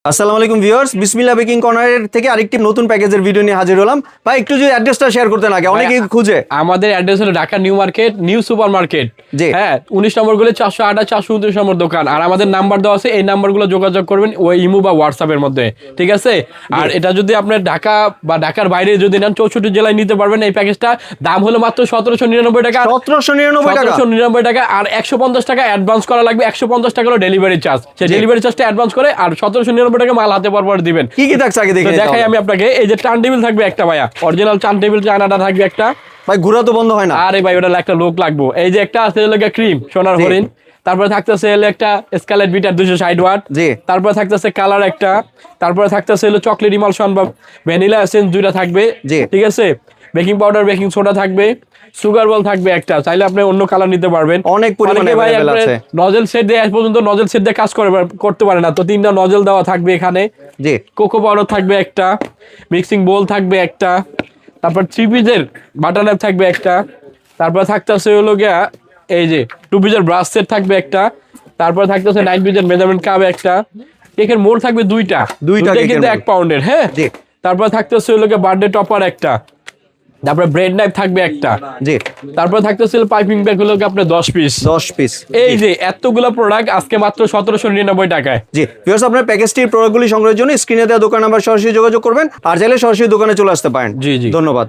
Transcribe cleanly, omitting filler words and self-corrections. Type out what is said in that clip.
আসসালামু আলাইকুম ভিউয়ার্স, বিসমিল্লাহ বেকিং কর্নারের থেকে আরেকটি নতুন প্যাকেজের ভিডিও নিয়ে হাজির হলাম। ভাই একটু যদি অ্যাড্রেসটা শেয়ার করতেন আগে, অনেকেই খুঁজে। আমাদের অ্যাড্রেস হলো Dhaka New Market, New Super Market. জি। হ্যাঁ, 19 নম্বর গুলো 408 429 নম্বর দোকান। আর আমাদের নাম্বার দেওয়া আছে, এই নাম্বারগুলো যোগাযোগ করবেন ওই ইমো বা হোয়াটসঅ্যাপের মধ্যে, ঠিক আছে? আর এটা যদি আপনার ঢাকা বা ঢাকার বাইরে যদি নেন 64 জেলায় নিতে পারবেন। এই প্যাকেজটা দাম হলো মাত্র 1799 টাকা। 1799 টাকা, 1799 টাকা। আর 150 টাকা অ্যাডভান্স করা লাগবে। 150 টাকা হলো ডেলিভারি চার্জ। সেই ডেলিভারি চার্জটা অ্যাডভান্স করে আর 1799 টাকা মাল হাতে পর দিবেন। কি কি থাকছে আগে দেখে দেখাই আমি আপনাকে। এই যে টার্ন টেবিল থাকবে একটা, ভাইয়া অরিজিনাল টার্ন টেবিল চায়নাটা থাকবে একটা। ভাই ঘোরা তো বন্ধ হয় না। আরে ভাই ওটা একটা লোক লাগবো। এই যে একটা আছে হলো ক্রিম সোনার হরিণ। তারপরে থাকতেছে হলো একটা স্কালেট বিটার 260 ওয়াট। জি। তারপরে থাকতেছে কালার একটা। তারপরে থাকতেছে হলো চকলেট ইমালশন বা ভ্যানিলা এসেন্স দুইটা থাকবে। জি। ঠিক আছে, বেকিং পাউডার বেকিং সোডা থাকবে, সুগার বল থাকবে একটা। চাইলে আপনি অন্য কালার নিতে পারবেন। অনেক পরিমাণে ভাই available আছে। নজেল সেট দিয়ে আজ পর্যন্ত নজেল সেট দিয়ে কাজ করতে পারে না, তো 3টা নজেল দেওয়া থাকবে এখানে। জি। কোকো পাউডার থাকবে একটা, মিক্সিং বোল থাকবে একটা, তারপর 3 পিসের বাটার নাইফ থাকবে একটা, তারপর থাকতেছে হলো গিয়া এই যে 2 পিসের ব্রাশ সেট থাকবে একটা, তারপর থাকতেছে 9 পিসের মেজারমেন্ট কাপ একটা। কেকের মোল্ড থাকবে দুইটা কিন্তু 1 পাউন্ডের। হ্যাঁ, জি। তারপর থাকতেছে হলো গিয়া বার্থডে টপার একটা, তারপরে ব্রেড নাইফ থাকবে একটা, জি। তারপর থাকতেছে পাইপিং ব্যাগ হলো আপনার 10 পিস। 10 পিস। এই যে এতগুলো প্রোডাক্ট আজকে মাত্র 1799 টাকায়। জি ভিউয়ার্স, আপনার প্যাকেজটির প্রোডাক্টগুলি সংগ্রহের জন্য স্ক্রিনে দেওয়া দোকান নাম্বার সরাসরি যোগাযোগ করবেন, আর চাইলে সরাসরি দোকানে চলে আসতে পারেন। জি জি। ধন্যবাদ।